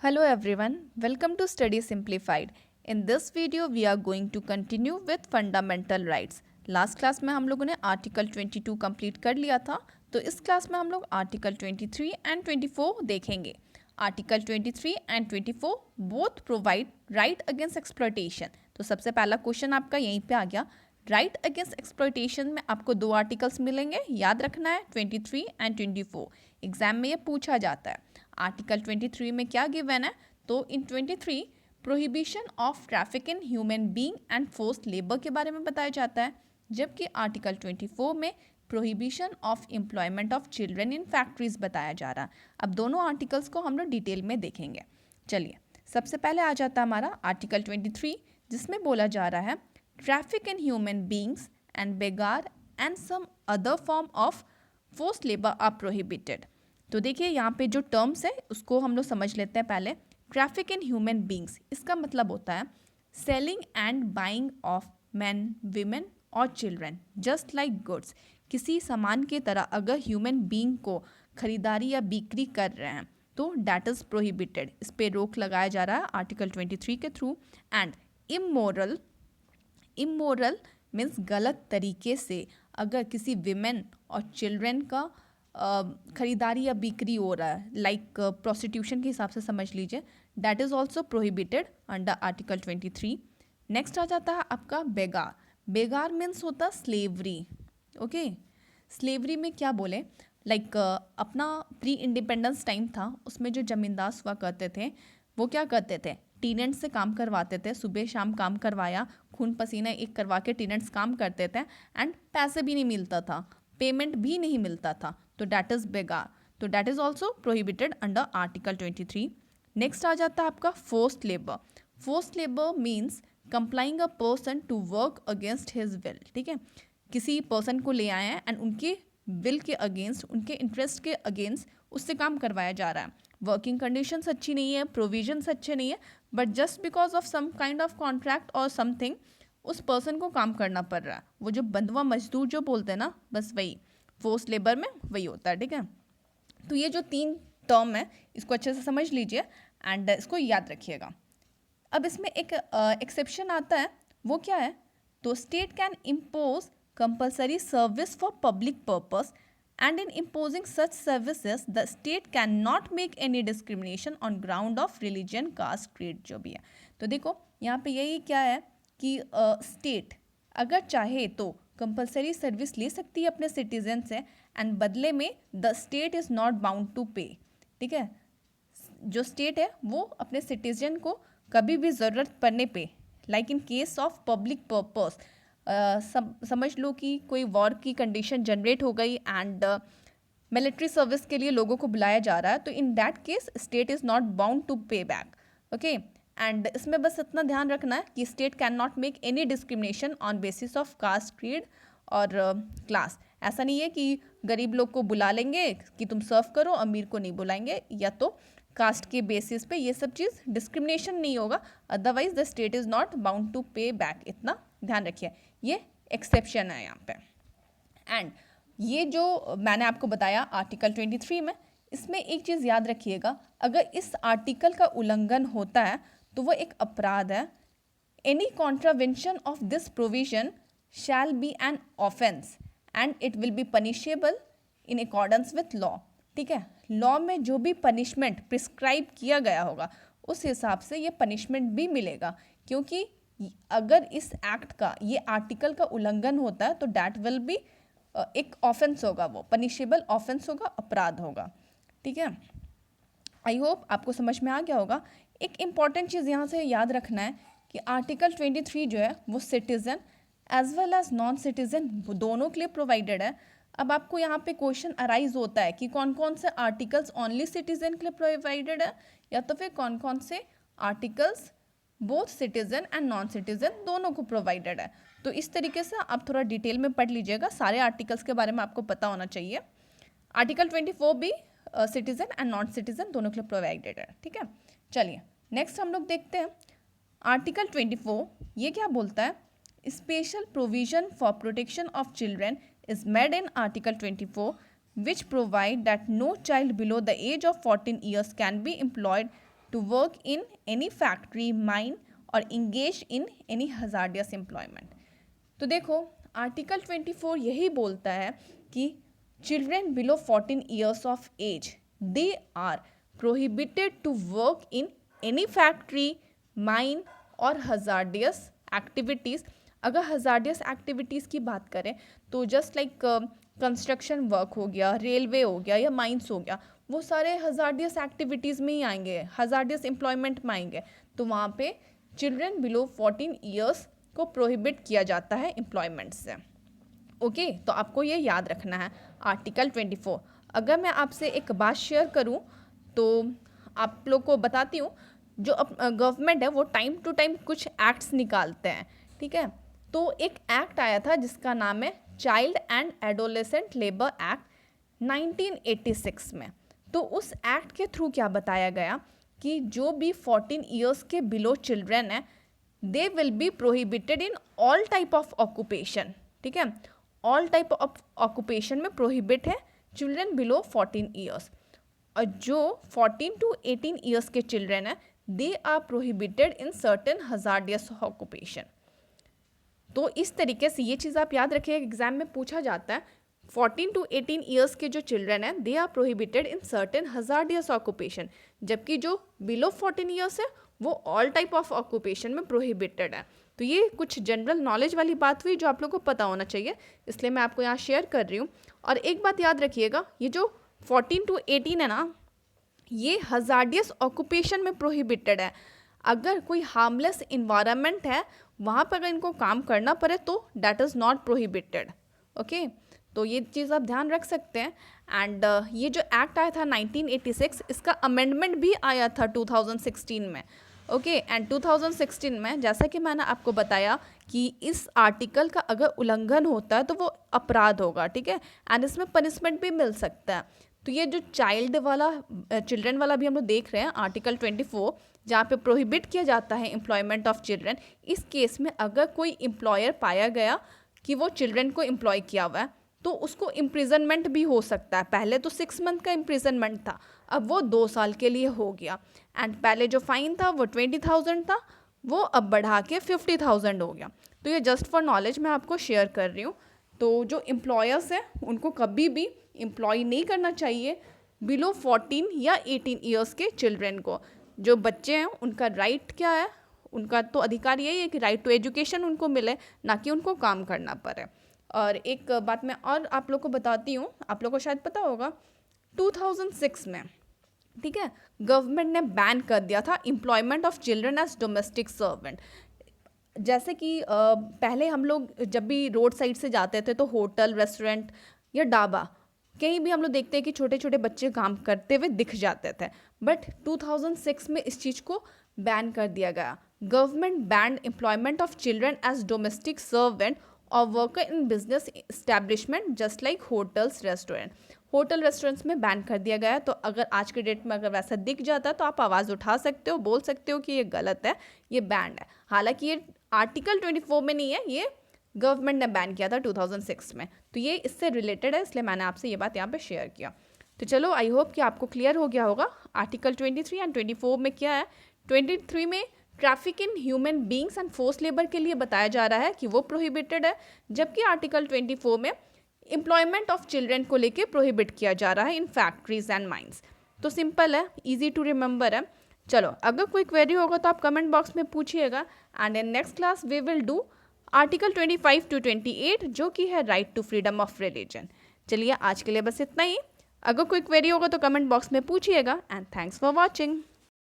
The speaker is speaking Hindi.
Hello everyone, welcome to Study Simplified. In this video we are going to continue with fundamental rights. Last class में हम लोगों ने आर्टिकल 22 कंप्लीट कर लिया था, तो इस क्लास में हम लोग आर्टिकल 23 एंड 24 देखेंगे. Article 23 and 24 both provide right against exploitation. तो सबसे पहला क्वेश्चन आपका यहीं पे आ गया. राइट अगेंस्ट एक्सप्लॉयटेशन में आपको दो आर्टिकल्स मिलेंगे, याद रखना है 23 एंड 24. एग्जाम में ये पूछा जाता है. आर्टिकल 23 में क्या गिवन है, तो इन 23 prohibition of traffic in human being and forced labour के बारे में बताया जाता है, जबकि आर्टिकल 24 में prohibition of employment of children in factories बताया जा रहा है. अब दोनों आर्टिकल्स को हम लोग डिटेल में देखेंगे. चलिए, सबसे पहले आ जाता है हमारा आर्टिकल 23, जिसमें बोला जा रहा है traffic in human beings and beggar and some other form of forced labour are prohibited. तो देखिए यहाँ पे जो टर्म्स है उसको हम लोग समझ लेते हैं पहले. ट्रैफिक इन ह्यूमन बींग्स, इसका मतलब होता है selling and buying of man, women और चिल्ड्रन जस्ट लाइक गुड्स. किसी सामान की तरह अगर ह्यूमन बींग को खरीदारी या बिक्री कर रहे हैं तो डैट इज़ प्रोहिबिटेड. इस पर रोक लगाया जा रहा है आर्टिकल 23 के through. And immoral, immoral means गलत तरीके से अगर किसी विमेन और चिल्ड्रन का खरीदारी या बिक्री हो रहा है, लाइक प्रोस्टिट्यूशन के हिसाब से समझ लीजिए, that is also prohibited under article 23. Next आ जाता है आपका बेगार. बेगार मीन्स होता है स्लेवरी. ओके, स्लेवरी में क्या बोले, लाइक अपना प्री इंडिपेंडेंस टाइम था, उसमें जो जमींदार हुआ करते थे वो क्या करते थे, टीनेंट्स से काम करवाते थे. सुबह शाम काम करवाया, खून पसीना एक करवा के टीनेंट्स काम करते थे एंड पैसे भी नहीं मिलता था, पेमेंट भी नहीं मिलता था, तो डैट इज़ बेगार. तो that is also prohibited under article 23. Next आ जाता है आपका forced labour. Forced labour means complying a person to work against his will. ठीक है, किसी पर्सन को ले आए हैं एंड उनके विल के अगेंस्ट, उनके इंटरेस्ट के अगेंस्ट उससे काम करवाया जा रहा है. वर्किंग कंडीशंस अच्छी नहीं है, प्रोविजंस अच्छे नहीं है, but just because of some kind of contract और समथिंग उस पर्सन को काम करना पड़ रहा है. वो जो बंधुआ मजदूर जो बोलते हैं ना, बस वही फोर्स्ड लेबर में वही होता है. ठीक है, तो ये जो तीन टर्म है इसको अच्छे से समझ लीजिए एंड इसको याद रखिएगा. अब इसमें एक एक्सेप्शन आता है, वो क्या है, तो state can impose compulsory service for public purpose and in imposing such services the state can not make any discrimination on ground of religion, caste, creed, जो भी है. तो देखो यहाँ पे यही क्या है कि स्टेट अगर चाहे तो कंपलसरी सर्विस ले सकती है अपने सिटीजन से एंड बदले में the state is not bound to pay. ठीक है, जो स्टेट है वो अपने सिटीजन को कभी भी ज़रूरत पड़ने पे, like in case of public purpose, समझ लो कि कोई वॉर की कंडीशन जनरेट हो गई एंड मिलिट्री सर्विस के लिए लोगों को बुलाया जा रहा है, तो in that case state is not bound to pay back. Okay, and इसमें बस इतना ध्यान रखना है कि state can not make any discrimination on basis of caste, creed और क्लास. ऐसा नहीं है कि गरीब लोग को बुला लेंगे कि तुम सर्व करो, अमीर को नहीं बुलाएंगे, या तो कास्ट के बेसिस पे ये सब चीज़ डिस्क्रिमिनेशन नहीं होगा. Otherwise the state is not bound to pay back, इतना ध्यान रखिए. ये एक्सेप्शन है यहाँ पे. एंड ये जो मैंने आपको बताया आर्टिकल 23 में, इसमें एक चीज़ याद रखिएगा, अगर इस आर्टिकल का उल्लंघन होता है तो वो एक अपराध है. Any contravention of this provision shall be an offence and it will be punishable in accordance with law. ठीक है, लॉ में जो भी पनिशमेंट प्रिस्क्राइब किया गया होगा उस हिसाब से ये पनिशमेंट भी मिलेगा, क्योंकि अगर इस एक्ट का, ये आर्टिकल का उल्लंघन होता है तो डैट विल बी एक ऑफेंस होगा, वो पनिशेबल ऑफेंस होगा, अपराध होगा. ठीक है, आई होप आपको समझ में आ गया होगा. एक इम्पॉर्टेंट चीज़ यहाँ से याद रखना है कि आर्टिकल 23 जो है वो citizen as well as non citizen दोनों के लिए प्रोवाइडेड है. अब आपको यहाँ पे क्वेश्चन अराइज होता है कि कौन कौन से आर्टिकल्स ओनली सिटीज़न के लिए प्रोवाइडेड है, या तो फिर कौन कौन से articles both citizen and non citizen दोनों को प्रोवाइडेड है. तो इस तरीके से आप थोड़ा डिटेल में पढ़ लीजिएगा, सारे आर्टिकल्स के बारे में आपको पता होना चाहिए. आर्टिकल 24 भी सिटीज़न एंड नॉन सिटीज़न दोनों के लिए प्रोवाइडेड है. ठीक है, चलिए नेक्स्ट हम लोग देखते हैं आर्टिकल 24. ये क्या बोलता है, special provision for protection of children is made in article 24 which provide that no child below the age of 14 years can be employed to work in any factory, mine or engage in any hazardous employment. तो देखो आर्टिकल 24 यही बोलता है कि children below 14 years of age they are prohibited to work in any factory, mine और हजार्डियस एक्टिविटीज़. अगर हजार्डियस एक्टिविटीज़ की बात करें तो जस्ट लाइक कंस्ट्रक्शन वर्क हो गया, रेलवे हो गया या माइंस हो गया, वो सारे हजार्डियस एक्टिविटीज़ में ही आएंगे, हजार्डियस एम्प्लॉयमेंट में आएंगे. तो वहाँ पे चिल्ड्रन बिलो 14 ईयर्स को प्रोहिबिट किया जाता है एम्प्लॉयमेंट से. ओके, तो आपको ये याद रखना है आर्टिकल 24. अगर मैं आपसे एक बात शेयर करूँ तो आप लोग को बताती हूँ, जो गवर्नमेंट है वो टाइम टू टाइम कुछ एक्ट्स निकालते हैं, ठीक है. तो एक एक्ट आया था जिसका नाम है child and adolescent labour act 1986 में. तो उस एक्ट के थ्रू क्या बताया गया कि जो भी 14 ईयर्स के बिलो चिल्ड्रन है they will be prohibited in all type of occupation. ठीक है, ऑल टाइप ऑफ ऑक्यूपेशन में प्रोहिबिट है चिल्ड्रन बिलो 14 ईयर्स. और जो 14 to 18 ईयर्स के चिल्ड्रन है they are prohibited in certain hazardous occupation. तो इस तरीके से ये चीज़ आप याद रखिए, एग्जाम में पूछा जाता है 14 to 18 ईयर्स के जो चिल्ड्रन हैं they are prohibited in certain hazardous occupation, जबकि जो बिलो 14 ईयर्स है वो ऑल टाइप ऑफ ऑक्यूपेशन में प्रोहिबिटेड है. तो ये कुछ जनरल नॉलेज वाली बात हुई जो आप लोगों को पता होना चाहिए, इसलिए मैं आपको यहाँ शेयर कर रही हूँ. और एक बात याद रखिएगा, ये जो 14 to 18 है ना, ये हजार्डियस ऑक्यूपेशन में प्रोहिबिटेड है. अगर कोई हार्मलेस इन्वायरमेंट है वहाँ पर अगर इनको काम करना पड़े तो that is not prohibited. Okay, तो ये चीज़ आप ध्यान रख सकते हैं. एंड ये जो एक्ट आया था 1986, इसका अमेंडमेंट भी आया था 2016 में. ओके, एंड 2016 में जैसा कि मैंने आपको बताया कि इस आर्टिकल का अगर उल्लंघन होता है तो वो अपराध होगा. ठीक है, एंड इसमें पनिशमेंट भी मिल सकता है. तो ये जो चिल्ड्रन वाला भी हम लोग देख रहे हैं आर्टिकल 24, जहाँ पे प्रोहिबिट किया जाता है एम्प्लॉयमेंट ऑफ चिल्ड्रन. इस केस में अगर कोई एम्प्लॉयर पाया गया कि वो चिल्ड्रन को एम्प्लॉय किया हुआ है तो उसको इम्प्रिजनमेंट भी हो सकता है. पहले तो 6 मंथ का इम्प्रिजनमेंट था, अब वो 2 साल के लिए हो गया. एंड पहले जो फाइन था वो 20,000 था, वो अब बढ़ा के 50,000 हो गया. तो ये जस्ट फॉर नॉलेज मैं आपको शेयर कर रही हूँ. तो जो एम्प्लॉयर्स हैं उनको कभी भी एम्प्लॉय नहीं करना चाहिए बिलो 14 या 18 ईयर्स के चिल्ड्रन को. जो बच्चे हैं उनका राइट क्या है, उनका तो अधिकार यही है कि राइट टू एजुकेशन उनको मिले, ना कि उनको काम करना पड़े. और एक बात मैं और आप लोग को बताती हूँ, आप लोग को शायद पता होगा 2006 में, ठीक है, गवर्नमेंट ने बैन कर दिया था employment of children as domestic servant. जैसे कि पहले हम लोग जब भी रोड साइड से जाते थे तो होटल, रेस्टोरेंट या ढाबा कहीं भी हम लोग देखते हैं कि छोटे छोटे बच्चे काम करते हुए दिख जाते थे. बट 2006 में इस चीज़ को बैन कर दिया गया. Government banned employment of children as domestic servant और worker in business establishment just like hotels, restaurant. Hotel restaurants में बैन कर दिया गया है. तो अगर आज के डेट में अगर वैसा दिख जाता है तो आप आवाज़ उठा सकते हो, बोल सकते हो कि ये गलत है, ये बैंड है. हालांकि ये आर्टिकल 24 में नहीं है, ये गवर्नमेंट ने बैन किया था 2006 में. तो ये इससे रिलेटेड है, इसलिए मैंने आपसे ये बात यहाँ पे शेयर किया. तो चलो, आई होप कि आपको क्लियर हो गया होगा आर्टिकल 23 एंड 24 में क्या है. 23 में traffic in human beings and force labour के लिए बताया जा रहा है कि वो प्रोहिबिटेड है, जबकि आर्टिकल 24 में एम्प्लॉयमेंट ऑफ चिल्ड्रन को लेके प्रोहिबिट किया जा रहा है इन फैक्ट्रीज एंड माइंस. तो सिंपल है, इजी टू रिमेंबर है. चलो, अगर कोई क्वेरी होगा तो आप कमेंट बॉक्स में पूछिएगा. And in next class we will do article 25 to 28 जो कि है right to freedom of religion. चलिए, आज के लिए बस इतना ही. अगर कोई क्वेरी होगा तो कमेंट बॉक्स में पूछिएगा. And thanks for watching.